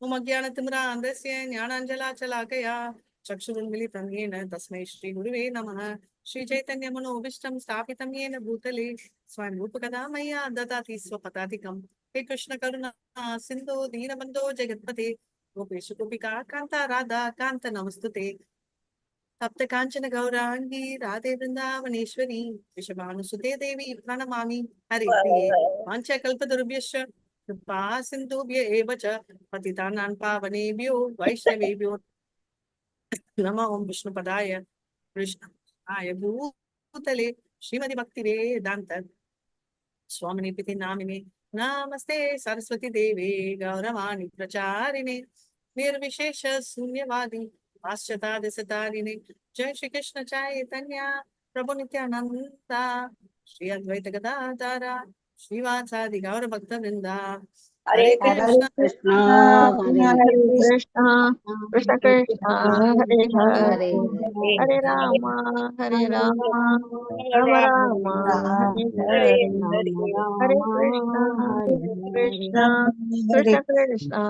उमज्ञानतिमिरान्धस्य ज्ञानाञ्जलाचलाकया चक्षुरुन्मिलितं येन तस्मै श्रीगुरुवे नमः। श्रीचैतन्यमनोभीष्टं स्थापितं येन भूतले स्वयं रूपकदा मह्या ददाति स्वपदाधिकम्। हे कृष्ण करुणा सिन्धो दीनबन्धो जगत्पते गोपेश गोपिका कान्ता राधा कान्त नमस्तुते। तप्त कांचन गौरांगी राधे वृंदावनेश्वरी वृषभानुसुते देवी प्रणमामि हरिप्रिये। वाञ्छाकल्पतरुभ्यश्च कृपा सिन्धुभ्य एव च पतितानां पावनेभ्यो वैष्णवेभ्यो नमः। ओं विष्णुपदाय कृष्णाय भूतले श्रीमति भक्तिवेदान्त स्वामिने पिति नामिने नमस्ते सरस्वती देवे गौरवाणी प्रचारिणे निर्विशेष शून्यवादी पाश्चात्य जय श्री कृष्ण चैतन्य प्रभु नित्यानंदा श्री अद्वैत गदाधर श्रीवासादि गौर भक्त वृंदा। हरे कृष्ण कृष्ण हरे कृष्णा कृष्ण कृष्णा हरे हरे हरे हरे राम राम राम हरे हरे हरे कृष्णा कृष्ण कृष्णा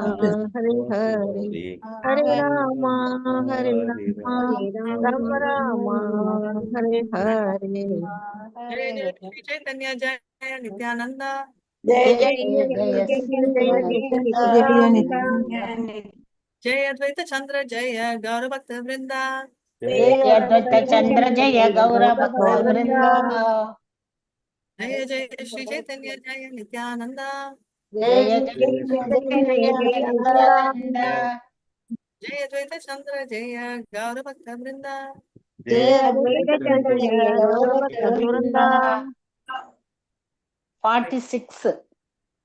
हरे हरे हरे राम राम राम हरे हरे। जय जय श्री चैतन्य जय नित्यानंद जय जय जय जय जय अद्वैत चंद्र जय गौर भक्त वृंदा। जय अद्वैत चंद्र जय गौर भक्त वृंद। जय जय श्री चैतन्य जय नित्यानंद जय जय नित्यानंद। जय अद्वैत चंद्र जय गौर भक्त वृंदा। जय अद्वैत चंद्र जय गौर भक्त वृंद। 46।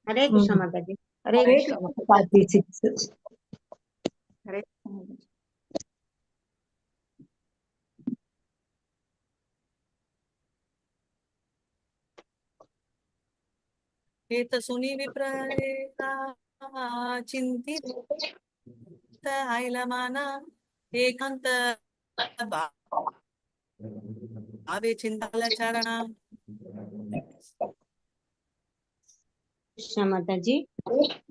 हरे कृष्ण माता जी। हरे कृष्ण 46। हरे हेत सुनी विप्रेता चिंतित हैलमाना एकांत भावे चिंताल चरण। कृष्ण माता जी।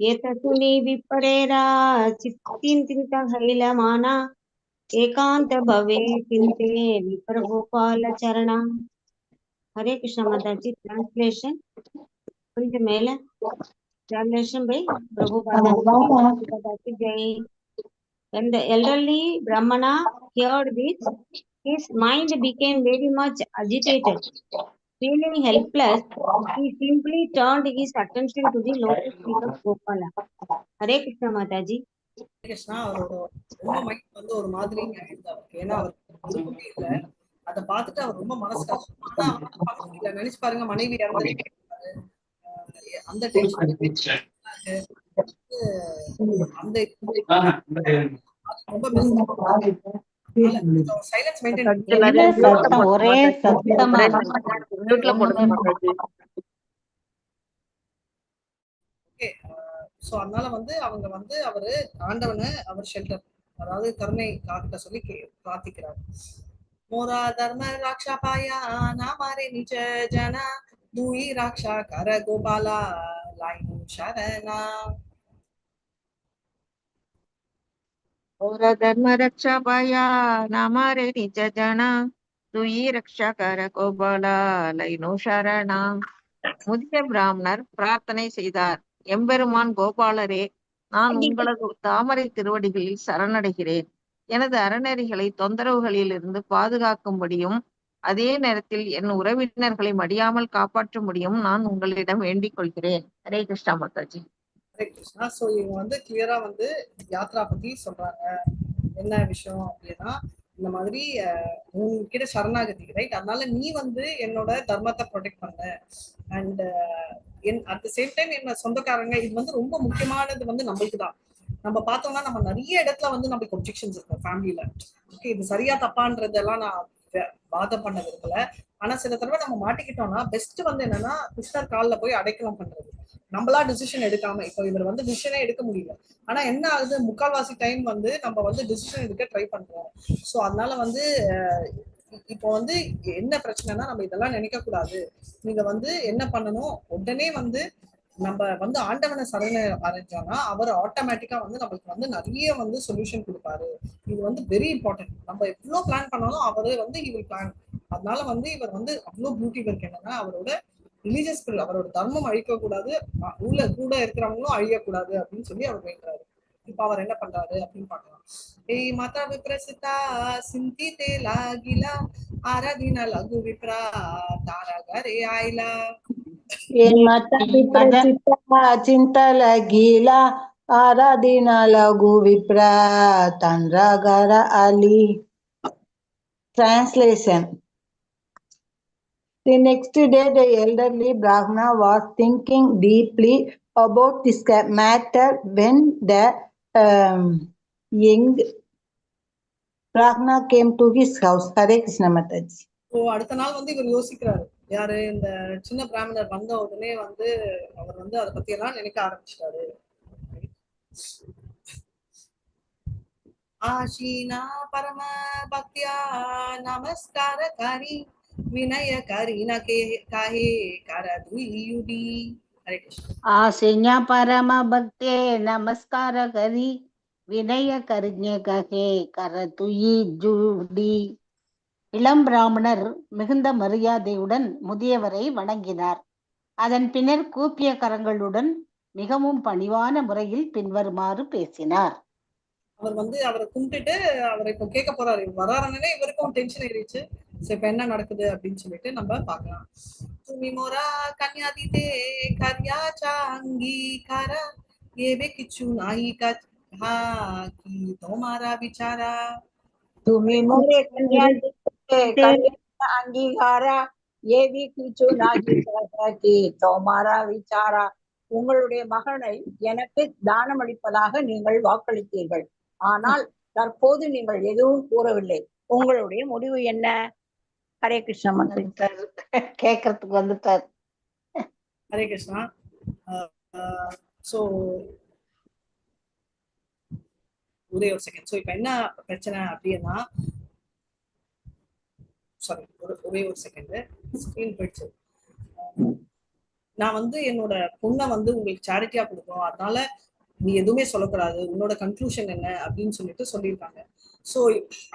एततुनि विपरेरा चित्तिन्तिन्त हैलमाना एकांत भवे चिंते विपर गोपाल चरणा। हरे कृष्ण माता जी। ट्रांसलेशन கொஞ்சம் மேல translation by Prabhupada की जय। When the elderly Brahmana heard this, his mind became very much agitated. Feeling helpless, he simply turned his attention to the lotus feet of Gopala. Hare Krishna Mataji. Krishna அவரோட ரொம்ப mind வந்து ஒரு மாதிரி அவருக்கு, ஏன்னா அவர் விருப்பமே இல்ல. அதை பார்த்துட்டு அவர் ரொம்ப மனசு கஷ்டம். ஆனா அவரால் பண்ண முடியல. நினைச்சு பாருங்க, மனைவி இறந்துட்டு அந்த டென்ஷன், அந்த ரொம்ப சைலன்ஸ் மெயின்டைன். என்ன சத்தம், ஒரே சத்தமா இருக்கு. சோ அதனால வந்து அவங்க வந்து அவரு ஆண்டவனை அவர் ஷெல்டர், அதாவது கருணை காக்க சொல்லி பிரார்த்திக்கிறார். मोरा धर्म रक्षा पाया ना मारे निज जना दुई रक्षा कर गोपाला लाइन शरणा। मोरा धर्म रक्षा पाया नामारे निज जना तुई रक्षा कर गोपाला லைனோ சரணா. முதிய பிராமணர் பிரார்த்தனை செய்தார். எம்பெருமான் கோபாலரே, நான் உங்களது தாமரை திருவடிகளில் சரணடைகிறேன். எனது அறநெறிகளை தொந்தரவுகளில் இருந்து பாதுகாக்கும்படியும் அதே நேரத்தில் என் உறவினர்களை மடியாமல் காப்பாற்றும்படியும் நான் உங்களிடம் வேண்டிக் கொள்கிறேன். ஹரே கிருஷ்ணா மாதாஜி. ஹரே கிருஷ்ணா. சோ இவங்க வந்து கிளியரா வந்து யாத்ரா பத்தி சொல்றாங்க. என்ன விஷயம் அப்படின்னா, இந்த மாதிரி உங்ககிட்ட சரணாகதி, ரைட்? அதனால நீ வந்து என்னோட தர்மத்தை ப்ரொடெக்ட் பண்ண and at the same time என்ன சொந்தக்காரங்க, இது வந்து ரொம்ப முக்கியமானது வந்து நம்மளுக்கு தான். நம்ம பார்த்தோம்னா நம்ம நிறைய இடத்துல வந்து நம்மளுக்கு ஒப்ஜெக்ஷன்ஸ் இருக்கும் ஃபேமிலியில. ஓகே, இது சரியா தப்பான்றதெல்லாம் நான் வாதம் பண்ண விரும்பல. ஆனா சில தடவை நம்ம மாட்டிக்கிட்டோம்னா பெஸ்ட் வந்து என்னன்னா கிருஷ்ணர் காலில் போய் அடைக்கலம் பண்றது. நம்மளா டிசிஷன் எடுக்காம, இப்போ இவர் வந்து டிசிஷனே எடுக்க முடியல. ஆனா என்ன ஆகுது, முக்கால்வாசி டைம் வந்து நம்ம வந்து டிசிஷன் எடுக்க ட்ரை பண்றோம். ஸோ அதனால வந்து இப்போ வந்து என்ன பிரச்சனைனா, நம்ம இதெல்லாம் நினைக்க கூடாது. நீங்க வந்து என்ன பண்ணணும், உடனே வந்து நம்ம வந்து ஆண்டவனை சரண அடைஞ்சோம்னா அவர் ஆட்டோமேட்டிக்கா வந்து நம்மளுக்கு வந்து நிறைய வந்து சொல்யூஷன் கொடுப்பாரு. இது வந்து வெரி இம்பார்ட்டன்ட். நம்ம எவ்வளவு பிளான் பண்ணாலும் அவரு வந்து இவர் பிளான். அதனால வந்து இவர் வந்து அவ்வளவு பியூட்டி இருக்கு. என்னன்னா அவரோட ரிலீஜியஸ் ஸ்பிரிட், அவரோட தர்மம் அழிக்க கூடாது, உள்ள கூட இருக்கிறவங்களும் அழியக்கூடாது அப்படின்னு சொல்லி அவர் வேண்டாரு. இப்ப அவர் என்ன பண்றாரு அப்படின்னு பாக்கலாம். ஏய் மாதா விப்ரசிதா சிந்தி தேலா கிலா ஆராதினா லகு Vipraj தாராகரே ஆயிலா. mata viprasita cinta lagila aradina lagu vipra tanragara ali. Translation. The next day, the elderly Brahmana was thinking deeply about this matter when the young Brahmana came to his house. Hare Krishna Mataji. So அடுத்த நாள் வந்து இவர் யோசிக்கிறாரு. யாரு? இந்த சின்ன பிராமணர் வந்த உடனே வந்து அவர் வந்து அதை பத்தி எல்லாம் நினைக்க ஆரம்பிச்சிட்டாரு. ஆஷீனா பரம பக்தியா நமஸ்காரகாரி வினயகாரி நகே காஹே கரதுயுடி. ஹரே கிருஷ்ணா. ஆசிஞா பரம பக்தே நமஸ்கார கரி வினய கரிஞ ககே கரதுயி ஜூடி. இளம் பிராமணர் மிகுந்த மரியாதையுடன் முதியவரை வணங்கினார். அதன் பின்னர் கூப்பிய கரங்களுடன் மிகவும் பணிவான முறையில் பின்வருமாறு பேசினார். அவர் வந்து அவரை கும்பிட்டுட்டு அவரை இப்போ கேட்க போறாரு. வராருன்னே இவருக்கும் டென்ஷன் ஏறிச்சு. சரி இப்ப என்ன நடக்குது அப்படின்னு சொல்லிட்டு நம்ம பார்க்கலாம். துமி மோரா கன்யாதிதே கர்யா சாங்கீகார ஏவே கிச்சு நாஹி கா கி தோமாரா விசாரா. तुम्ही मोरे कन्या अंगीकारा ஏவி கிச்சு நாகி கி தோமாரா விசாரா. உங்களுடைய மகனை எனக்கு தானம் அளிப்பதாக நீங்கள் வாக்களித்தீர்கள். ஆனால் தற்போது நீங்கள் எதுவும் கூறவில்லை. உங்களுடைய முடிவு என்ன? ஹரே கிருஷ்ணா மந்திரி கேட்கறதுக்கு வந்துட்டார். ஹரே கிருஷ்ணா. ஸோ ஒரே ஒரு செகண்ட். ஸோ இப்போ என்ன பிரச்சனை அப்படின்னா, சாரி ஒரே ஒரு செகண்ட், ஸ்கிரீன் போயிடுச்சு. நான் வந்து என்னோட பொண்ணை வந்து உங்களுக்கு சேரிட்டியா கொடுக்கணும், அதனால நீ எதுவுமே சொல்லக்கூடாது, உன்னோட கன்க்ளூஷன் என்ன அப்படின்னு சொல்லிட்டு சொல்லியிருக்காங்க. ஸோ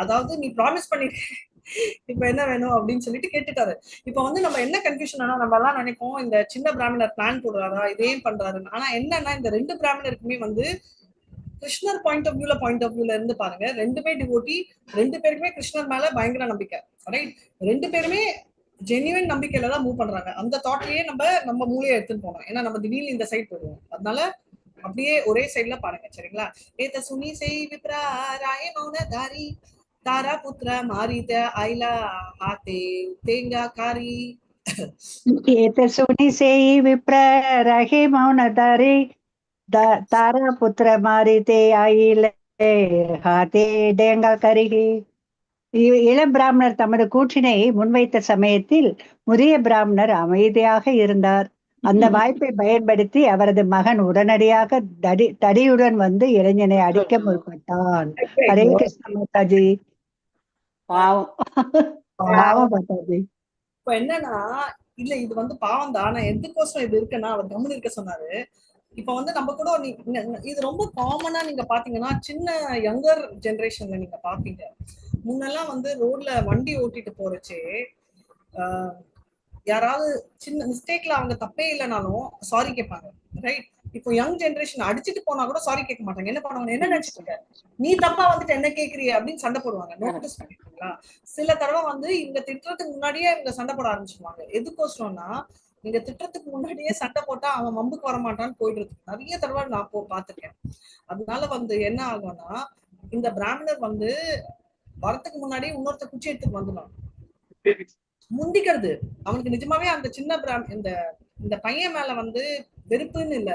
அதாவது நீ ப்ராமிஸ் பண்ணிட்டு இப்ப என்ன வேணும் அப்படின்னு சொல்லிட்டு கேட்டுட்டாரு. இப்ப வந்து நம்ம என்ன கன்ஃபியூஷன் ஆனா, நம்ம எல்லாம் நினைப்போம் இந்த சின்ன பிராமணர் பிளான் போடுறாரா, இதையும் பண்றாருன்னு. ஆனா என்னன்னா இந்த ரெண்டு பிராமணருக்குமே வந்து கிருஷ்ணர் பாயிண்ட் ஆஃப் வியூல இருந்து பாருங்க, ரெண்டுமே டிவோட்டி, ரெண்டு பேருக்குமே கிருஷ்ணர் மேல பயங்கர நம்பிக்கை. ரைட்? ரெண்டு பேருமே ஜென்யூன் நம்பிக்கையில தான் மூவ் பண்றாங்க. அந்த தாட்லயே நம்ம மூளையை எடுத்துட்டு போனோம். ஏன்னா நம்ம திடீர்னு இந்த சைட் போடுவோம். அதனால அப்படியே ஒரே சைட்ல பாருங்க. சரிங்களா? ஏத சுனி செய் விப்ரா ராய மௌனதாரி தாரா புத்திர மாரித ஐலா ஹாத்தே தேங்கா காரி. सुनी से ही विप्र रहे मौनधारी तारा पुत्र मारिते आइले हाथे डेंगा करिகி. இளம் பிராமணர் தமது கூற்றினை முன்வைத்த சமயத்தில் முதிய பிராமணர் அமைதியாக இருந்தார். அந்த வாய்ப்பை பயன்படுத்தி அவரது மகன் உடனடியாக தடியுடன் வந்து இளைஞனை அடிக்க முற்பட்டான். ஹரே கிருஷ்ண மாதாஜி. பாவம் பாவம் மாதாஜி. இப்ப என்னன்னா, இல்ல இது வந்து பாவம் தான். ஆனா எதுக்கோசம் இது இருக்குன்னா அவர் கம்முனு இருக்க சொன்னாரு. இப்ப வந்து நம்ம கூட இது ரொம்ப காமனா நீங்க பாத்தீங்கன்னா சின்ன யங்கர் ஜெனரேஷன்ல நீங்க பாப்பீங்க. முன்னெல்லாம் வந்து ரோட்ல வண்டி ஓட்டிட்டு போறச்சே யாராவது சின்ன மிஸ்டேக்ல அவங்க தப்பே இல்லைனாலும் சாரி கேட்பாங்க. ரைட்? இப்போ யங் ஜெனரேஷன் அடிச்சுட்டு போனா கூட சாரி கேட்க மாட்டாங்க. என்ன பண்ணுவாங்க? என்ன நினைச்சிட்டு இருக்க, நீ தப்பா வந்துட்டு என்ன கேக்குறிய அப்படின்னு சண்டை போடுவாங்க. நோட்டீஸ் பண்ணிருக்கீங்களா? சில தடவை வந்து இவங்க திட்டுறதுக்கு முன்னாடியே இவங்க சண்டை போட ஆரம்பிச்சிருவாங்க. எதுக்கோசரம்னா நீங்க திட்டத்துக்கு முன்னாடியே சண்டை போட்டா அவன் மம்புக்கு வரமாட்டான்னு போயிடுறது நிறைய தடவை நான் பார்த்திருக்கேன். அதனால வந்து என்ன ஆகும்னா, இந்த பிராமணர் வந்து வரத்துக்கு முன்னாடியே இன்னொருத்த குச்சி எடுத்துட்டு வந்துடும், முந்திக்கிறது. அவனுக்கு நிஜமாவே அந்த சின்ன இந்த பையன் மேல வந்து வெறுப்புன்னு இல்ல,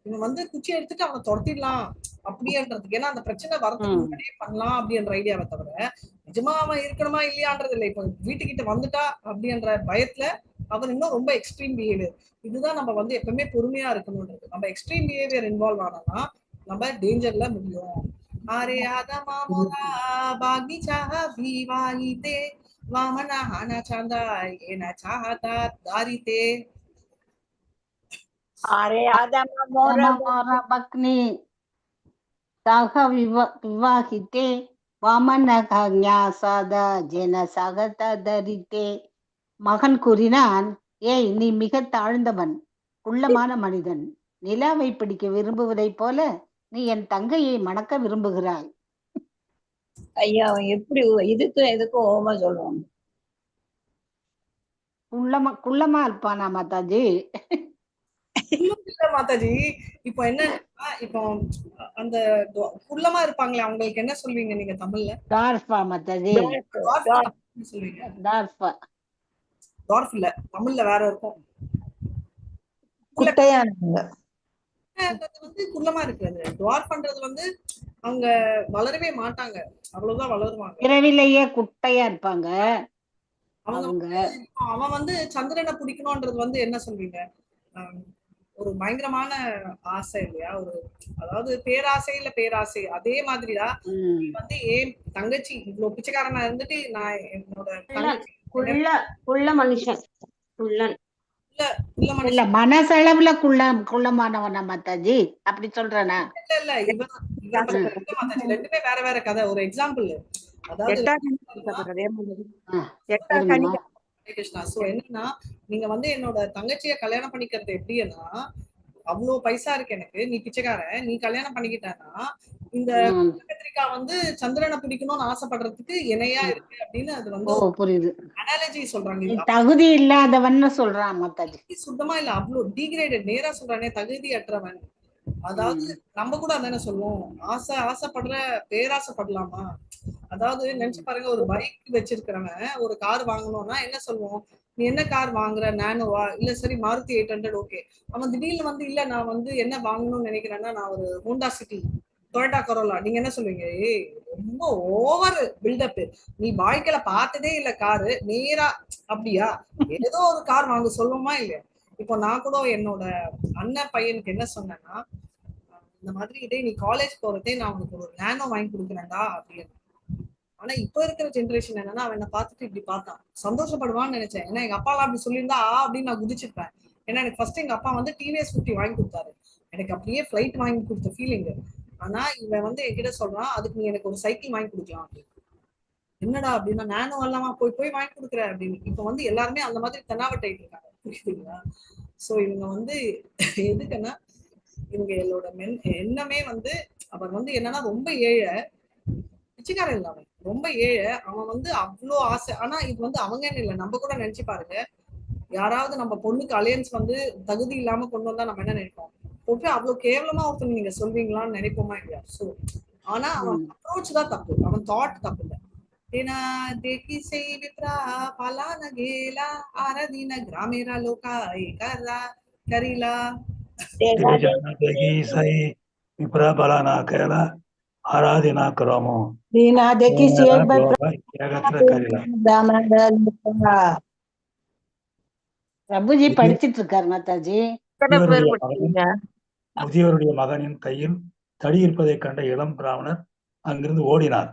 இவன் வந்து குச்சி எடுத்துட்டு அவனை துரத்திடலாம் அப்படின்றதுக்கு. ஏன்னா அந்த பிரச்சனை வரதுக்கு முன்னாடியே பண்ணலாம் அப்படின்ற ஐடியாவை தவிர நிஜமா அவன் இருக்கணுமா இல்லையான்றது இல்லை. இப்போ வீட்டுக்கிட்ட வந்துட்டா அப்படின்ற பயத்துல அவன் இன்னும் ரொம்ப எக்ஸ்ட்ரீம் பிஹேவியர். இதுதான் நம்ம வந்து எப்பவுமே பொறுமையா இருக்கணும்ன்றது. நம்ம எக்ஸ்ட்ரீம் பிஹேவியர் இன்வால்வ் ஆனோம்னா நம்ம டேஞ்சர்ல முடியும். ஆரே ஆதமா மோரா பாகி சாஹா பீவாயிதே வாமனா ஹானா சாந்தா ஏனா சாஹதா தாரிதே. अरे आदम मोर பக்னி சக விவாகித்தே வாமனக ஞாசாத ஜென சகத தரித்தே. மகன் கூறினான், ஏய், நீ மிக தாழ்ந்தவன், குள்ளமான மனிதன். நிலாவை பிடிக்க விரும்புவதைப் போல நீ என் தங்கையை மணக்க விரும்புகிறாய். ஐயா எப்படி இதுக்கும் எதுக்கும் ஓமா சொல்லுவாங்க? குள்ளமா இருப்பானா மாதாஜி? இல்ல மாதாஜி, இப்போ என்னன்னா, இப்போ அந்த குள்ளமா இருப்பாங்களே அவங்களுக்கு என்ன சொல்வீங்க நீங்க தமிழ்ல? டார்ஃபா மாதாஜி, சொல்லுவீங்க. டார்ஃபா. டார்ஃப் இல்ல, தமிழ்ல வேற இருக்கும். குட்டையானவங்க. வந்து குள்ளமா இருக்கிறது. டுவார்ஃப் பண்றது வந்து அவங்க வளரவே மாட்டாங்க, அவ்வளவுதான் வளருவாங்க. பிறவிலேயே குட்டையா இருப்பாங்க அவங்க. அவன் வந்து சந்திரனை பிடிக்கணும்ன்றது வந்து என்ன சொல்வீங்க? ஒரு பயங்கரமான ஆசை இல்லையா? ஒரு அதாவது பேராசை இல்ல பேராசை அதே மாதிரிதான் வந்து ஏன் தங்கச்சி இவ்வளவு பிச்சைக்காரனா இருந்துட்டு நான் என்னோட தங்கச்சி குள்ள மனுஷன், குள்ளன் இல்ல இல்ல மனசளவுல குள்ளமானவனா மாதாஜி? அப்படி சொல்றேனா? இல்ல மாதாஜி, ரெண்டுமே வேற வேற கதை. ஒரு எக்ஸாம்பிள், அதாவது கிருஷ்ணா. சோ என்னன்னா, நீங்க வந்து என்னோட தங்கச்சிய கல்யாணம் பண்ணிக்கிறது எப்படின்னா, அவ்வளவு பைசா இருக்கு எனக்கு, நீ பிச்சைக்காரன், நீ கல்யாணம் பண்ணிக்கிட்டனா இந்த கத்திரிக்கா வந்து சந்திரனை பிடிக்கணும்னு ஆசைப்படுறதுக்கு இணையா இருக்கு அப்படின்னு அது வந்து புரியுது, அனாலஜி சொல்றாங்க. தகுதி இல்லாதவன் சொல்றான் மாதாஜி. சுத்தமா இல்ல, அவ்வளவு டீக்ரேடட். நேரா சொல்றானே, தகுதி அற்றவன். அதாவது நம்ம கூட அதானே சொல்லுவோம், ஆசைப்படுற பேராசைப்படலாமா? அதாவது நினைச்சு பாருங்க, ஒரு பைக் வச்சிருக்கிறவன் ஒரு கார் வாங்கணும்னா என்ன சொல்லுவோம்? நீ என்ன கார் வாங்குற? நானோவா? இல்ல சரி மாருதி 800. ஓகே. அவன் திடீர்னு வந்து இல்ல நான் வந்து என்ன வாங்கணும்னு நினைக்கிறேன்னா நான் ஒரு ஹோண்டா சிட்டி, டொயோட்டா கரோலா. நீங்க என்ன சொல்லுவீங்க? ஏய் ரொம்ப ஓவர் பில்டப், நீ வாழ்க்கையில பார்த்ததே இல்ல காரு, நேரா அப்படியா ஏதோ ஒரு கார் வாங்க சொல்லுவோமா இல்லையா? இப்போ நான் கூட என்னோட அண்ணன் பையனுக்கு என்ன சொன்னேன்னா, இந்த மாதிரி இதே நீ காலேஜ் போறதே நான் உனக்கு ஒரு நானோ வாங்கி கொடுக்குறேன்டா அப்படின்னு. ஆனா இப்ப இருக்கிற ஜென்ரேஷன் என்னன்னா, அவன் என்ன பார்த்துட்டு இப்படி பார்த்தான், சந்தோஷப்படுவான்னு நினைச்சேன். ஏன்னா எங்க அப்பா எல்லாம் அப்படி சொல்லியிருந்தா அப்படின்னு நான் குதிச்சிருப்பேன். ஏன்னா எனக்கு ஃபர்ஸ்ட் எங்க அப்பா வந்து டிவிஎஸ் 50 வாங்கி கொடுத்தாரு, எனக்கு அப்படியே ஃபிளைட் வாங்கி கொடுத்த ஃபீலிங். ஆனா இவன் வந்து என்கிட்ட சொல்றான், அதுக்கு நீ எனக்கு ஒரு சைக்கிள் வாங்கி கொடுக்கலாம் அப்படின்னு. என்னடா அப்படின்னா, நானும் எல்லாமா போய் வாங்கி கொடுக்குறேன் அப்படின்னு. இப்ப வந்து எல்லாருமே அந்த மாதிரி தென்னாவட்டாயிட்டு இருக்காங்க, புரியுதுங்களா? சோ இவங்க வந்து எதுக்குன்னா, இவங்க என்னோட எண்ணமே வந்து அவன் வந்து என்னன்னா ரொம்ப ஏழை, பிச்சைக்காரன் இல்ல, அவன் ரொம்ப ஏழை. அவன் வந்து அவ்வளோ ஆசை. ஆனா இது வந்து அவங்கன்னு இல்லை, நம்ம கூட நினைச்சு பாருங்க, யாராவது நம்ம பொண்ணுக்கு அலையன்ஸ் வந்து தகுதி இல்லாம கொண்டு வந்தா நம்ம என்ன நினைப்போம்? போட்டு அவ்வளவு கேவலமா ஒருத்தன் நீங்க சொல்வீங்களான்னு நினைப்போமா இல்லையா? சோ ஆனா அவன் அப்ரோச் தான் தப்பு, அவன் தாட் தப்பு இல்லை. तेना देखी से विप्रा पालान गेला आराधीन ग्रामेरा लोका एकारा करीला देखी सही विप्रा पालाना केला आराधना करमो दीना देखी से एक बार பிரபுஜி படிச்சிட்டு இருக்காரு மாதாஜி. முதியவருடைய மகனின் கையில் தடி இருப்பதைக் கண்ட இளம் பிராமணர் அங்கிருந்து ஓடினார்.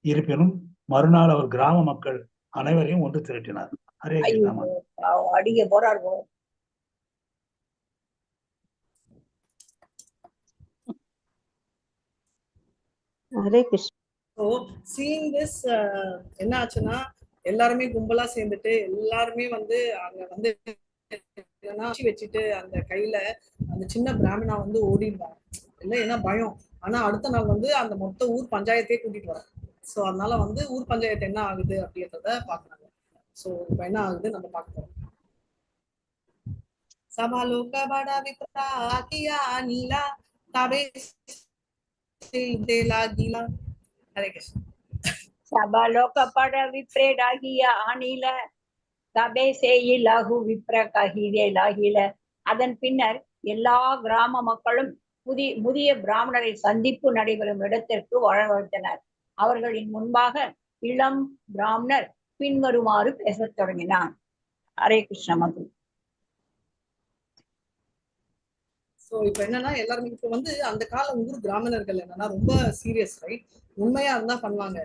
இருப்பினும் மறுநாள் அவர் கிராம மக்கள் அனைவரையும் ஒன்று திரட்டினார். ஹரே கிருஷ்ணா. அடிக்க போறாரு. Hare Krishna. So seeing this என்ன ஆச்சுன்னா, எல்லாருமே கும்பலா சேர்ந்துட்டு எல்லாருமே வந்து அங்க வந்து வச்சுட்டு அந்த கையில அந்த சின்ன பிராமணா வந்து ஓடிடுவாங்க இல்ல, ஏன்னா பயம். ஆனா அடுத்த நாள் வந்து அந்த மொத்த ஊர் பஞ்சாயத்தையே கூட்டிட்டு வராங்க. சோ அதனால வந்து ஊர் பஞ்சாயத்து என்ன ஆகுது அப்படின்றத பாக்குறாங்க. சோ இப்ப என்ன ஆகுது நம்ம பார்க்கிறோம். சபாலோக படா விப்ரா கியா நீலா தபே தேலா கீலா. ஹரே கிருஷ்ணா. சபாலோக பட விப்ரேடாகிய ஆனில தபே சேயி லகு விப்ர கஹிதே லாகில. அதன் பின்னர் எல்லா கிராம மக்களும் முதிய பிராமணரை சந்திப்பு நடைபெறும் இடத்திற்கு வரவழைத்தனர். அவர்களின் முன்பாக இளம் பிராமணர் பின்வருமாறு பேசத் தொடங்கினார். ஹரே கிருஷ்ண மது. சோ இப்ப என்னன்னா, எல்லாருமே இப்ப வந்து அந்த கால ஊர் பிராமணர்கள் என்னன்னா ரொம்ப சீரியஸ், ரைட்? உண்மையா இருந்தா பண்ணுவாங்க.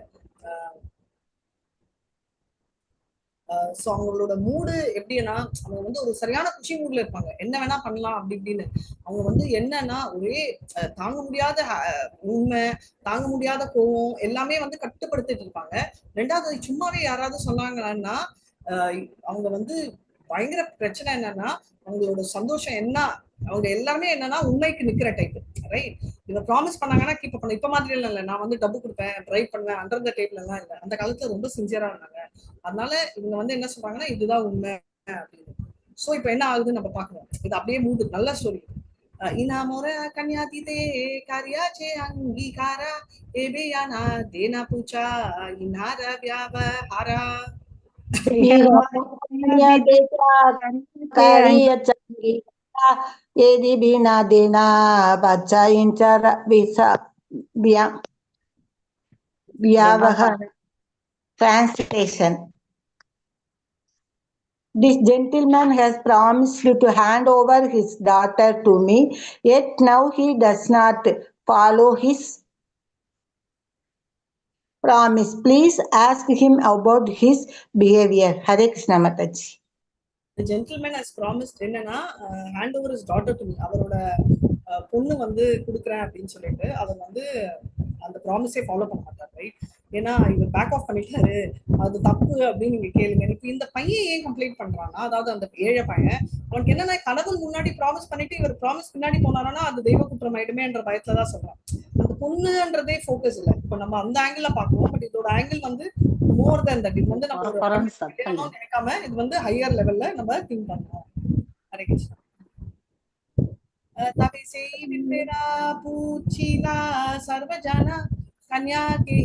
ஸோ அவங்களோட மூடு எப்படின்னா அவங்க வந்து ஒரு சரியான குஷி மூட்ல இருப்பாங்க, என்ன வேணா பண்ணலாம் அப்படி இப்படின்னு. அவங்க வந்து என்னன்னா ஒரே தாங்க முடியாத உண்மை, தாங்க முடியாத கோவம் எல்லாமே வந்து கட்டுப்படுத்திட்டு இருப்பாங்க. ரெண்டாவது சும்மாவே யாராவது சொன்னாங்கன்னா அவங்க வந்து பயங்கர பிரச்சனை என்னன்னா அவங்களோட சந்தோஷம் என்ன, அவங்க எல்லாமே என்னன்னா உண்மைக்கு நிக்கிற டைப், ரைட்? இவ ப்ராமிஸ் பண்ணாங்கன்னா கீப் பண்ண. இப்ப மாதிரி எல்லாம் இல்ல, நான் வந்து டப்பு கொடுப்பேன், ட்ரைவ் பண்ணுவேன், அண்டர் த டேபிள் எல்லாம் இல்ல. அந்த காலத்துல ரொம்ப சின்சியரா இருந்தாங்க. அதனால இவங்க வந்து என்ன சொல்றாங்கன்னா இதுதான் உண்மை அப்படின்னு. சோ இப்ப என்ன ஆகுதுன்னு நம்ம பாக்குறோம். இது அப்படியே மூடு, நல்ல ஸ்டோரி. इनामोर कन्यातीते कार्याचे अंगीकारा एबेयाना देना पूछा इनार व्यवहारा ఏది బినా దేనా బచాయించర వ్యవహార. Translation. This gentleman has promised to hand over his daughter to me, yet now he does not follow his promise. Please ask him about his behavior. Hare Krishna Mataji. The gentleman has promised என்னன்னா hand over his daughter to me. அவரோட பொண்ணு வந்து கொடுக்குறேன் அப்படின்னு சொல்லிட்டு அவர் வந்து அந்த ப்ராமிஸே follow பண்ண மாட்டார், ரைட்? ஏன்னா இவர் பேக் ஆஃப் பண்ணிட்டாரு, அது தப்பு அப்படின்னு நீங்க கேளுங்க. இப்ப இந்த பையன் ஏன் கம்ப்ளைண்ட் பண்றான்னா, அதாவது அந்த ஏழை பையன் அவனுக்கு என்னன்னா கடவுள் முன்னாடி ப்ராமிஸ் பண்ணிட்டு இவர் ப்ராமிஸ் பின்னாடி போனாருன்னா அது தெய்வ குற்றம் ஆயிடுமேன்ற பயத்துலதான் சொல்றான். அந்த பொண்ணுன்றதே ஃபோக்கஸ் இல்லை. இப்போ நம்ம அந்த ஆங்கிள் பாக்குறோம், பட் இதோட ஆங்கிள் வந்து மோர் தென் தட். இது வந்து நம்ம நினைக்காம இது வந்து ஹையர் லெவல்ல நம்ம திங்க் பண்ணோம். ஹரே கிருஷ்ணா. तभी से विप्रेरा पूछिला सर्वजना कन्या के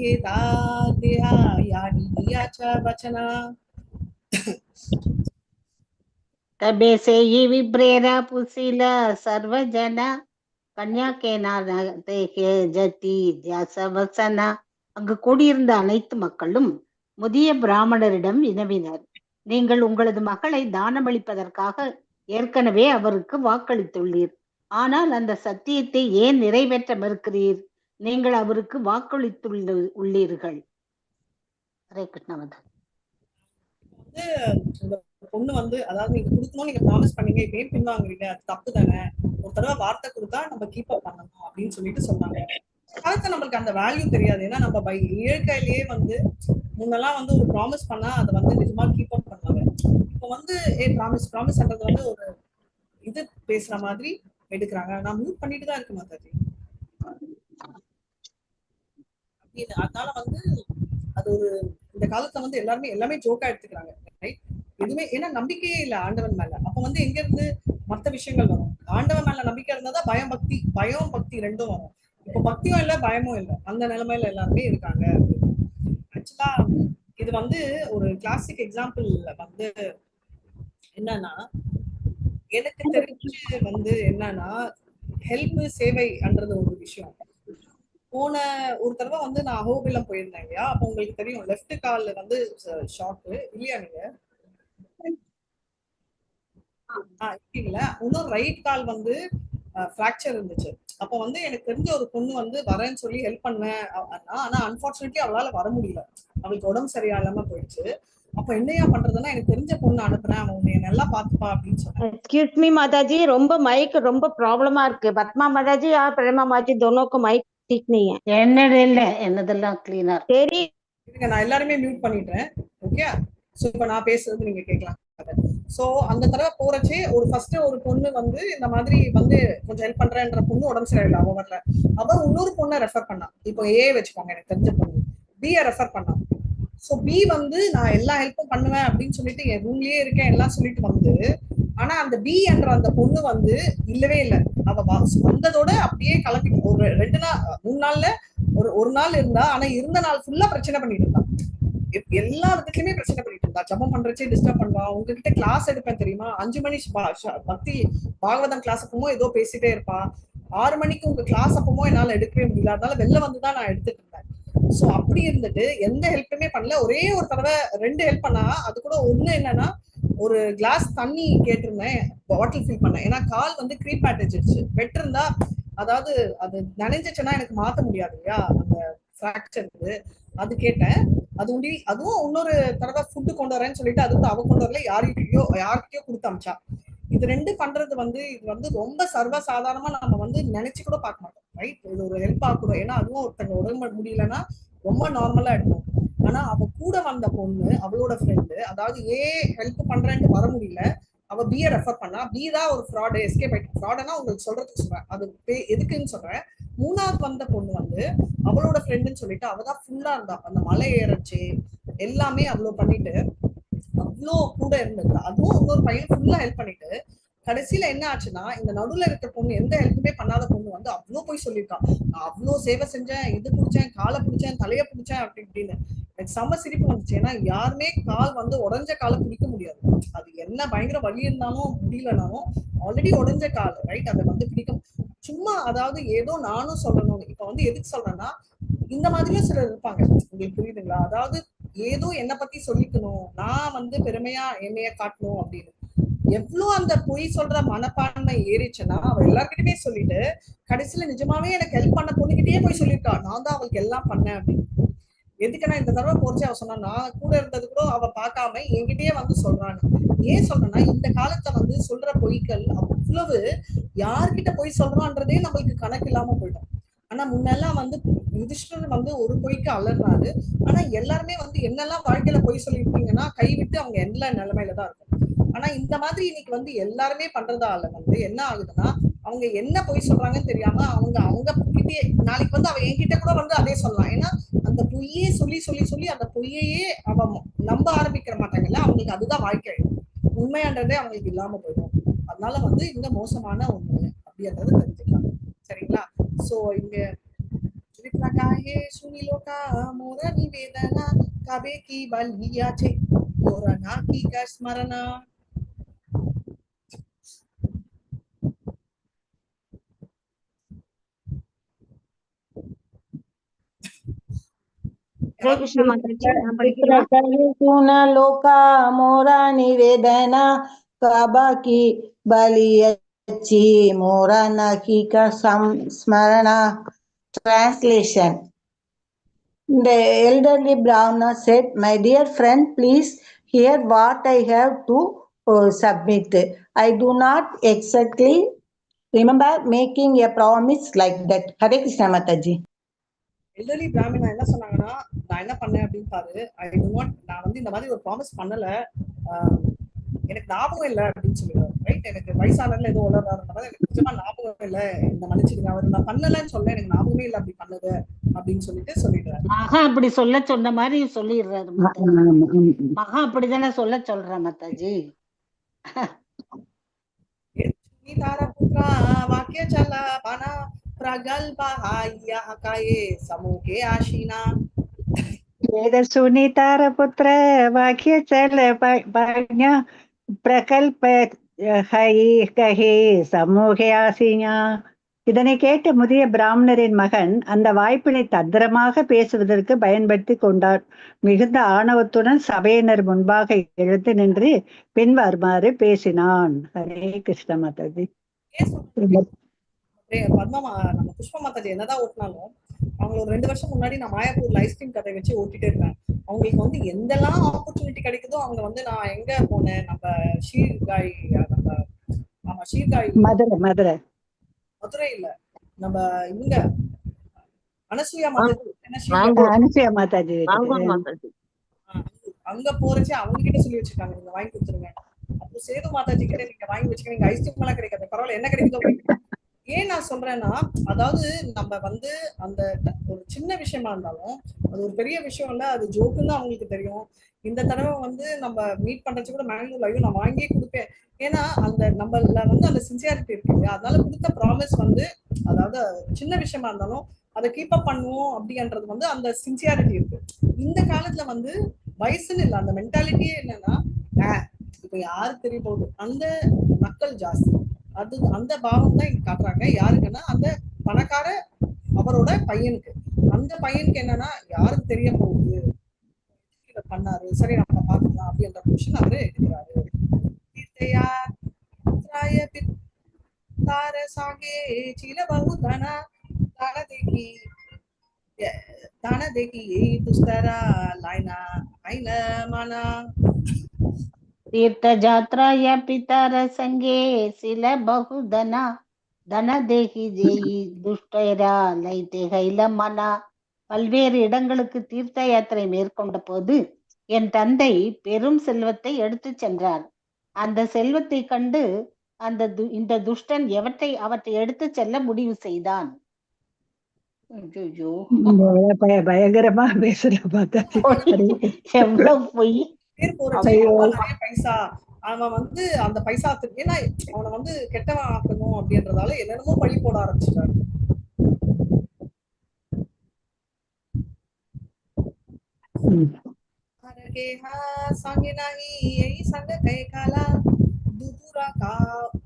देहा यानी दियाचा वचना. तबे से ही विप्रेरा पूछिला सर्वजना कन्या के नाते के जति தியாசவசனா. அங்கு கூடியிருந்த அனைத்து மக்களும் முதிய பிராமணரிடம் வினவினர், நீங்கள் உங்களது மகளை தானமளிப்பதற்காக ஏற்கனவே அவருக்கு வாக்களித்துள்ளீர், ஆனால் அந்த சத்தியத்தை ஏன் நிறைவேற்ற மறுக்கிறீர்? நீங்கள் அவருக்கு வாக்களித்துள்ளீர்கள். ஹரே கிருஷ்ணா. பொண்ணு வந்து அதாவது நீங்க கொடுக்கணும், நீங்க ப்ராமிஸ் பண்ணீங்க, இப்ப ஏன் பின்வாங்குறீங்க? அது தப்பு தானே. ஒரு தடவை வார்த்தை கொடுத்தா நம்ம கீப் அப் பண்ணணும் அப்படின்னு சொல்லிட்டு சொன்னாங்க. காலத்துல நம்மளுக்கு அந்த வேல்யூ தெரியாது. ஏன்னா நம்ம இயற்கையிலேயே வந்து முன்னெல்லாம் வந்து ஒரு ப்ராமிஸ் பண்ணா அதை வந்து நிஜமா கீப் அப் பண்ணுவாங்க. இப்போ வந்து ப்ராமிஸ்ன்றது வந்து ஒரு இது பேசுற மாதிரி எடுக்கிறாங்க. நான் மியூட் பண்ணிட்டு தான் இருக்க மாட்டாரு. அதனால வந்து அது ஒரு இந்த காலத்துல வந்து எல்லாமே ஜோக்கா எடுத்துக்கிறாங்க, ரைட்? எதுவுமே ஏன்னா நம்பிக்கையே இல்லை ஆண்டவன் மேல. அப்ப வந்து எங்க இருந்து மற்ற விஷயங்கள் வரும்? ஆண்டவன் மேல நம்பிக்கை இருந்தாதான் பயம் பக்தி ரெண்டும் வரும். இப்போ பக்தியும் இல்லை, பயமும் இல்லை, அந்த நிலைமையில எல்லாருமே இருக்காங்க. ஆக்சுவலா இது வந்து ஒரு கிளாசிக் எக்ஸாம்பிள் வந்து என்னன்னா, எனக்கு தெரிஞ்சு வந்து என்னன்னா ஹெல்ப் சேவைன்றது ஒரு விஷயம். போன ஒரு தடவை வந்து நான் அஹோபிலம் போயிருந்தேன் இல்லையா? அப்போ உங்களுக்கு தெரியும் லெஃப்ட் கால்ல வந்து ஷாக்கு இல்லையா? நீங்க இல்ல, இன்னும் ரைட் கால் வந்து ஃப்ராக்சர் இருந்துச்சு. அப்போ வந்து எனக்கு தெரிஞ்ச ஒரு பொண்ணு வந்து வரேன்னு சொல்லி ஹெல்ப் பண்ணுவேன். ஆனா அன்பார்ச்சுனேட்லி அவளால வர முடியல, அவளுக்கு உடம்பு சரியில்லாம போயிடுச்சு. அப்ப என்னையா பண்றதுன்னா எனக்கு தெரிஞ்ச பொண்ணு அனுப்புறேன், அவன் உன்னை நல்லா பாத்துப்பா அப்படின்னு சொன்னேன். एक्सक्यूज मी माताजी, ரொம்ப மைக் ரொம்ப ப்ராப்ளமா இருக்கு. பத்மா மாதாஜி और प्रेमा माताजी दोनों को माइक ठीक नहीं है. என்னதெல்லாம் கிளீனா சரி, நான் எல்லாருமே மியூட் பண்ணிட்டேன். ஓகே, சோ இப்ப நான் பேசுறது நீங்க கேட்கலாம். சோ அந்த தடவை போறச்சே ஃபர்ஸ்ட் ஒரு பொண்ணு வந்து இந்த மாதிரி வந்து கொஞ்சம் ஹெல்ப் பண்றேன்ற பொண்ணு உடம்பு சரியில்லை, அவ வரல. அவ இன்னொரு பொண்ணை ரெஃபர் பண்ணா. இப்போ ஏ வச்சுக்கோங்க, எனக்கு தெரிஞ்ச பொண்ணு பியை ரெஃபர் பண்ணா. சோ பி வந்து நான் எல்லா ஹெல்ப்பும் பண்ணுவேன் அப்படின்னு சொல்லிட்டு என் ரூம்லயே இருக்கேன் எல்லாம் சொல்லிட்டு வந்து, ஆனா அந்த பி என்ற அந்த பொண்ணு வந்து இல்லவே இல்லை. அவ வந்ததோட அப்படியே கிளம்பி ஒரு 2 நாள் 3 நாள்ல ஒரு நாள் இருந்தா, ஆனா இருந்த நாள் ஃபுல்லா பிரச்சனை பண்ணிட்டு இருந்தா. எல்லா இடத்துலயுமே பிரச்சனை பண்ணிட்டு இருந்தா. ஜபம் பண்றச்சே டிஸ்டர்ப் பண்ணுவா. உங்ககிட்ட கிளாஸ் எடுப்பேன் தெரியுமா, 5 மணி பக்தி பாகவதம் கிளாஸ் அப்பமோ ஏதோ பேசிட்டே இருப்பா. 6 மணிக்கு உங்க கிளாஸ் அப்பமோ என்னால எடுக்கவே முடியல, அதனால வெளில வந்துதான் நான் எடுத்துட்டு இருந்தேன். சோ அப்படி இருந்துட்டு எந்த ஹெல்ப்புமே பண்ணல. ஒரே ஒரு தடவை 2 ஹெல்ப் பண்ணா. அது கூட ஒண்ணு என்னன்னா, ஒரு கிளாஸ் தண்ணி கேட்டிருந்தேன், பாட்டில் ஃபில் பண்ணேன். ஏன்னா கால் வந்து கிரீப் அடிச்சிருச்சு. வெட் இருந்தா, அதாவது அது நனைஞ்சிச்சுன்னா எனக்கு மாத்த முடியாது இல்லையா, அந்த ஃபிராக்சர் அது கேட்டேன். அதுவும் இன்னொரு தடவை ஃபுட்டு கொண்டு வரேன்னு சொல்லிட்டு அது கூட அவ கொண்டு வரல, யார்கிட்டயோ கொடுத்து அமிச்சா. இது 2 பண்றது இது ரொம்ப சர்வசாதாரணமா நம்ம நினைச்சு கூட பார்க்க மாட்டோம், ரைட்? இது ஒரு ஹெல்ப் ஆகக்கூடும். ஏன்னா அதுவும் ஒருத்தங்க உடம்பு முடியலன்னா ரொம்ப நார்மலா எடுக்கும். ஆனா அவ கூட வந்த பொண்ணு, அவளோட ஃப்ரெண்டு, அதாவது ஹெல்ப் பண்றேன்ட்டு வர முடியல, அவ பிஏ ரெஃபர் பண்ணா. பி தான் ஒரு ஃப்ராடு, எஸ்கேப் ஆயிட்டு. ஃப்ராடுனா உங்களுக்கு சொல்றதுக்கு சொல்றேன், அது எதுக்குன்னு சொல்றேன். 3வது வந்த பொண்ணு அவளோட ஃப்ரெண்டுன்னு சொல்லிட்டு அவதான் ஃபுல்லா இருந்தா. அந்த மலை ஏறச்சு எல்லாமே அவ்வளோ பண்ணிட்டு அவ்வளோ கூட இருந்தது. அதுவும் இன்னொரு பையன் ஃபுல்லா ஹெல்ப் பண்ணிட்டு கடைசியில என்ன ஆச்சுன்னா, இந்த நடுவுல இருக்க பொண்ணு எந்த ஹெல்ப்புமே பண்ணாத பொண்ணு அவ்வளோ போய் சொல்லியிருக்கான், நான் அவ்வளோ சேவை செஞ்சேன், இது பிடிச்சேன், காலை பிடிச்சேன், தலையை பிடிச்சேன் அப்படி இப்படின்னு. எனக்கு செம்ம சிரிப்பு வந்துச்சு. ஏன்னா யாருமே கால் உடஞ்ச காலை பிடிக்க முடியாது. அது என்ன பயங்கர வலி இருந்தாலும் முடியலனாலும் ஆல்ரெடி உடஞ்ச கால், ரைட்? அதை பிடிக்கும். சும்மா அதாவது ஏதோ நானும் சொல்லணும். இப்ப எதுக்கு சொல்றேன்னா, இந்த மாதிரியும் சிலர் இருப்பாங்க, உங்களுக்கு புரியுதுங்களா? அதாவது ஏதோ என்னை பத்தி சொல்லிக்கணும், நான் பெருமையா என்னைய காட்டணும் அப்படின்னு. எவ்வளவு அந்த பொய் சொல்ற மனப்பான்மை ஏறிச்சுன்னா அவ எல்லார்கிட்டயுமே சொல்லிட்டு கடைசியில நிஜமாவே எனக்கு ஹெல்ப் பண்ண பொண்ணுகிட்டயே போய் சொல்லியிருக்கா, நான் தான் அவளுக்கு எல்லாம் பண்ணேன் அப்படின்னு. எதுக்குன்னா இந்த தடவை போச்சு அவ சொன்னா, நான் கூட இருந்தது கூட அவ பார்க்காம என்கிட்டயே சொல்றாங்க. ஏன் சொல்றேன்னா, இந்த காலத்துல சொல்ற பொய்கள் அவ்வளவு யார்கிட்ட பொய் சொல்றான்றதே நம்மளுக்கு கணக்கு இல்லாம போயிடும். ஆனா முன்னெல்லாம் யுதிஷ்டர் ஒரு பொய்க்கு அலர்னாரு. ஆனா எல்லாருமே என்னெல்லாம் வாழ்க்கையில பொய் சொல்லிருக்கீங்கன்னா கைவிட்டு அவங்க எல்லா நிலைமையில தான் இருக்கும். ஆனா இந்த மாதிரி இன்னைக்கு எல்லாருமே பண்றதால என்ன ஆகுதுன்னா, அவங்க என்ன பொய் சொல்றாங்கன்னு தெரியாம அவங்க கிட்டே நாளைக்கு அவ என்கிட்ட கூட அதே சொல்லலாம். ஏன்னா அந்த பொய்யே சொல்லி சொல்லி சொல்லி அந்த பொய்யையே அவ நம்ப ஆரம்பிக்கிற மாட்டாங்கல்ல, அவங்களுக்கு அதுதான் வாழ்க்கை. உண்மையான்றதே அவங்களுக்கு இல்லாம போயிடும். அதனால இந்த மோசமான ஒண்ணு அப்படின்றத தெரிஞ்சுக்கலாம். சரிங்களா? சோ இங்க सुनीलो का मोरा निवेदना काबे की बलिया छे मोरा नाकी का स्मरणा. हरे कृष्ण माताजी, நான் படிக்கிறேன். लोका मोरा निवेदना काबा की बलियची मोरा नाकी का स्मरणा. Translation. The elderly Brahmana said, "My dear friend, please hear what I have to submit. I do not exactly remember making a promise like that." Hare Krishna Mataji. Elderly பிராமினா என்ன சொன்னாங்கன்னா, நான் என்ன பண்ணேன் அப்படின்னு பாரு, நான் இந்த மாதிரி ஒரு ப்ராமிஸ் பண்ணல, எனக்கு ஞாபகம் இல்லை அப்படின்னு சொல்லிடுவாரு, ரைட்? எனக்கு வயசானதுல ஏதோ உலகாருன்றதால எனக்கு நிஜமா ஞாபகம் இல்லை, இந்த மன்னிச்சிடுங்க, அவர் நான் பண்ணலன்னு சொல்ல, எனக்கு ஞாபகமே இல்லை அப்படி பண்ணது அப்படின்னு சொல்லிடுறாரு. மகா அப்படி சொன்ன மாதிரி சொல்லிடுறாரு. மகா அப்படிதானே சொல்றேன் மாதாஜி. पुत्रा वाक्य चला बना प्रगल्भ हाये समूहे आशीना. सुनीतार पुत्र वाक्य चल बना प्रकल्प कहे समूहे आसीना. இதனை கேட்ட முதிய பிராமணரின் மகன் அந்த வாய்ப்பினை தந்திரமாக பேசுவதற்கு பயன்படுத்தி கொண்டார். மிகுந்த ஆணவத்துடன் சபையினர் முன்பாக எழுந்து நின்று பின்வருமாறு பேசினான். ஹரே கிருஷ்ண மாதாஜி. பத்மா நம்ம புஷ்ப மாதாஜி என்னதான் ஓட்டினாலும் அவங்க ஒரு 2 வருஷம் முன்னாடி நான் மாயாப்பூர்ல ஐஸ்கிரீம் கடை வச்சு ஓட்டிட்டே இருப்பேன். அவங்களுக்கு எந்தெல்லாம் ஆப்பர்ச்சுனிட்டி கிடைக்குதோ அவங்க நான் எங்க போனேன், நம்ம ஷீர்காய், ஆமா ஷீர்காய், மதுரை இல்ல, நம்ம இங்க அனசூயா மாதாஜி அங்க போறச்சு அவங்க கிட்ட சொல்லி வச்சிருக்காங்க, நீங்க வாங்கி கொடுத்துருங்க. அப்போ சேது மாதாஜி கிட்ட நீங்க வாங்கி வச்சுக்கீங்க, ஐஸ்கிரீம் எல்லாம் கிடைக்காது, பரவாயில்ல என்ன கிடைக்குதோ. ஏன் நான் சொல்றேன்னா, அதாவது நம்ம அந்த ஒரு சின்ன விஷயமா இருந்தாலும் அது ஒரு பெரிய விஷயம் இல்ல, அது ஜோக்குன்னு அவங்களுக்கு தெரியும். இந்த தடவை நம்ம மீட் பண்றது கூட மேங்களூர் லைவ் நான் வாங்கியே கொடுப்பேன். ஏன்னா அந்த நம்மள அந்த சின்சியாரிட்டி இருக்கு. அதனால கொடுத்த ப்ராமிஸ் அதாவது சின்ன விஷயமா இருந்தாலும் அதை கீப் அப் பண்ணுவோம் அப்படின்றது அந்த சின்சியாரிட்டி இருக்கு. இந்த காலத்துல வயசுன்னு இல்லை, அந்த மென்டாலிட்டியே என்னன்னா, இப்ப யாரு தெரிய போகுது, அந்த மக்கள் ஜாஸ்தி. அது அந்த பாவம் தான் இங்க காட்டுறாங்க. யாருக்குன்னா அந்த பணக்கார அவரோட பையனுக்கு. அந்த பையனுக்கு என்னன்னா, யாருக்கு தெரிய போகுது பண்ணாரு, சரி நம்ம பாத்துக்கலாம் அப்படின்ற கொஸ்டின் அவரு எடுக்கிறாரு. दाना देखी यही दुस्तरा लाइना आइना माना तीर्थ यात्रा या पितर संगे सिल बहुधना தன தேகி ஜெயி துஷ்டரா லைத்தே கைல மனா. பல்வேறு இடங்களுக்கு தீர்த்த யாத்திரை மேற்கொண்ட போது என் தந்தை பெரும் செல்வத்தை எடுத்துச் சென்றார். அந்த செல்வத்தை கண்டு இந்த துஷ்டன் அவற்றை எடுத்துச் செல்ல முடிவு செய்தான். ஐயோ, பயங்கரமா பேசுற மாதாஜி. எவ்வளவு பொய். பேர் போறச்சு நிறைய பைசா அவன் வந்து அந்த பைசா ஏன்னா அவனை வந்து கெட்டவன் ஆக்கணும் அப்படின்றதால என்னென்னமோ பழி போட ஆரம்பிச்சிட்டாரு. सांगे नाही यही संग काही काला दुदुरा का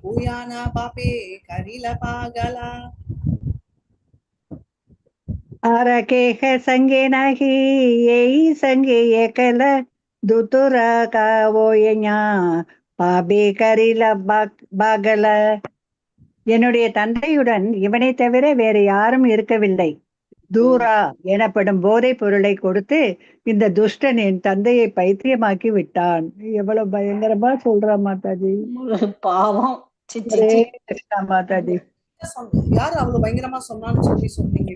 उयाना बापे करीला पागला आरके है संगे नाही यही संगे एकल दुतुरा का ஓயஞா பாபே கரில பாகல. என்னுடைய தந்தையுடன் இவனை தவிர வேறு யாரும் இருக்கவில்லை. தூரா எனப்படும் போதைப் பொருளை கொடுத்து இந்த துஷ்டன் என் தந்தையை பைத்தியமாக்கி விட்டான். எவ்வளவு பயங்கரமா சொல்றா மாதாஜி. பாவம். கிருஷ்ணா மாதாஜி. யாரு அவ்வளவு பயங்கரமா சொன்னான்னு சொல்லி சொன்னீங்க.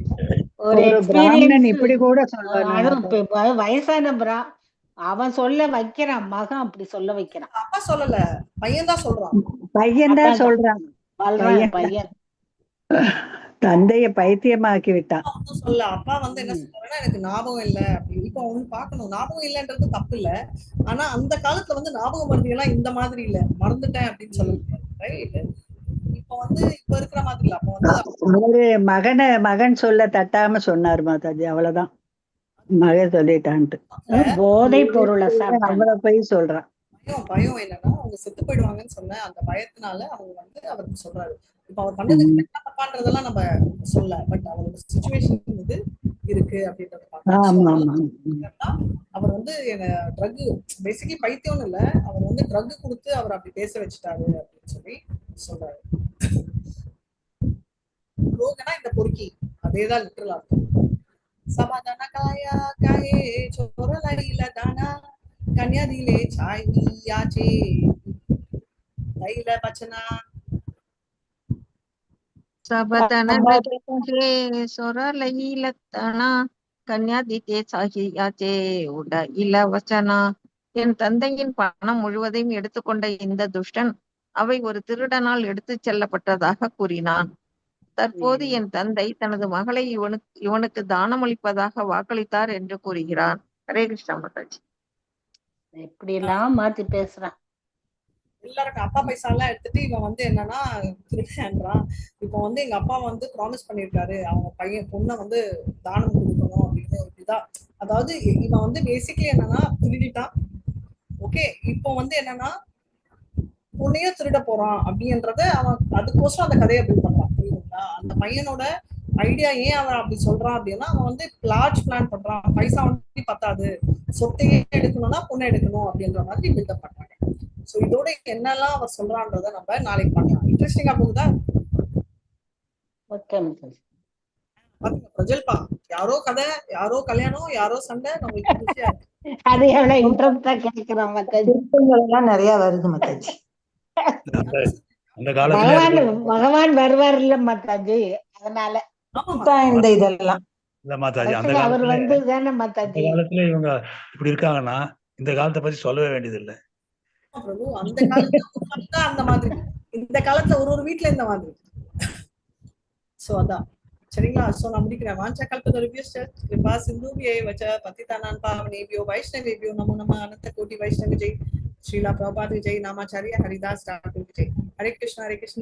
ஒரு பிராமணன் இப்படி கூட சொல்லுவாங்க. வயசான அவன் சொல்ல வைக்கிறான், மகன் அப்படி சொல்ல வைக்கிறான். அப்பா சொல்லல, பையன் தான் சொல்றான். பையன் தான் சொல்றான். பையன் தந்தைய பைத்தியமாக்கி விட்டான். சொல்ல அப்பா வந்து என்ன சொல்றாங்கன்னா எனக்கு ஞாபகம் இல்ல அப்படின்னு. இப்ப அவனு பாக்கணும், ஞாபகம் இல்லன்றது தப்பு இல்ல. ஆனா அந்த காலத்துல வந்து ஞாபகம் மருதி எல்லாம் இந்த மாதிரி இல்ல, மறந்துட்டேன் அப்படின்னு சொல்ல முடியாது. ரைட்? இப்ப வந்து இப்ப இருக்கிற மாதிரி இல்ல. அப்ப வந்து மகன் சொல்ல தட்டாம சொன்னார் மாதாஜி, அவ்வளவுதான். மகன் சொல்லிட்டான்ட்டு போதை பொருளை அவ்வளவு போய் சொல்றான். பயம் என்னன்னா அவங்க செத்து போயிடுவாங்கன்னு சொன்ன அந்த பயத்தினால அவங்க வந்து அவருக்கு சொல்றாரு. இப்ப அவர் பண்ணதுக்கு தப்பான்றதெல்லாம் நம்ம சொல்ல, பட் அவரோட சிச்சுவேஷன் வந்து இருக்கு அப்படின்றத அவர் வந்து ட்ரக் பேசிக்கலி பைத்தியம்னு இல்ல, அவர் வந்து ட்ரக் கொடுத்து அவர் அப்படி பேச வச்சுட்டாரு அப்படின்னு சொல்லி சொல்றாரு. ரோகனா இந்த பொறுக்கி, அதேதான் லிட்டரல் அர்த்தம். சமாதான காயா காயே சோரலடியில தானா கன்யா दिले छाईयाचे दैल बचना सबदन के சொரலையிலத்தனா கன்யா दिते छाईयाचे உட இல வச்சனா. என் தந்தையின் பணம் முழுவதையும் எடுத்துக்கொண்ட இந்த துஷ்டன் அவை ஒரு திருடனால் எடுத்துச் செல்லப்பட்டதாக கூறினான். தற்போது என் தந்தை தனது மகளை இவனுக்கு தானமளிப்பதாக வாக்களித்தார் என்று கூறுகிறான். ஹரே கிருஷ்ணா மாதாஜி. எப்படி எல்லாம் மாத்தி பேசுறான். எல்லாருக்கும் அப்பா பைசா எல்லாம் எடுத்துட்டு இவன் வந்து என்னன்னா திருடுறான். இப்ப வந்து எங்க அப்பா வந்து ப்ராமிஸ் பண்ணிருக்காரு அவங்க பையன் பொண்ணை வந்து தானம் கொடுக்கணும் அப்படின்னு. இப்படிதான், அதாவது இவன் வந்து பேசிக்கலி என்னன்னா திருடிட்டான். ஓகே, இப்போ வந்து என்னன்னா பொண்ணையும் திருட போறான் அப்படின்றத அவன் அதுக்கோசரம் அந்த கதையை பில்ட் பண்றான். புரியுதுங்களா? அந்த பையனோட ஐடியா ஏன் அவன் அப்படி சொல்றான் அப்படின்னா அவன் வந்து லார்ஜ் பிளான் பண்றான். பைசா வந்து பத்தாது, சொத்தையே எடுக்கணும்னா பொண்ணை எடுக்கணும் அப்படின்ற மாதிரி பில்டப் பண்றாங்க. சோ இதோட என்னெல்லாம் அவர் சொல்றான்றத நம்ம நாளைக்கு பார்க்கலாம். இன்ட்ரெஸ்டிங்கா போகுதா? பிரஜல்பா, யாரோ கதை, யாரோ கல்யாணம், யாரோ சண்டை, நம்மளுக்கு ஈஸியா இருக்கு. அது எவ்வளவு இன்ட்ரெஸ்டா கேட்கிறோம் மாதாஜி. நிறைய வருது மாதாஜி. அந்த காலத்துல பகவான் வருவார் இல்ல மாதாஜி, அதனால இந்த இதெல்லாம் இல்ல மாதாஜி. அந்த அவர் வந்து தானே மாதாஜி. காலத்துல இவங்க இப்படி இருக்காங்கன்னா இந்த காலத்தை பத்தி சொல்லவே வேண்டியது இல்ல பிரபு. அந்த காலத்துல அந்த மாதிரி, இந்த காலத்துல ஒரு வீட்டுல இந்த மாதிரி. சோ அதான் சரிங்களா. சோ நான் முடிக்கிறேன். வாஞ்சா கல்பதருபியஸ்ச கிருபா சிந்துபியே வச்ச பतितानां पावनेभ्यो वैष्णवेभ्यो नमो नमः. अनंत कोटि वैष्णव जय श्रीला प्रभुपाद जय नामाचार्य हरिदास ठाकुर जय. हरे कृष्ण कृष्ण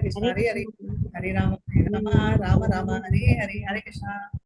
कृष्ण हरे हरे, हरे राम राम राम हरे हरे, हरे कृष्ण.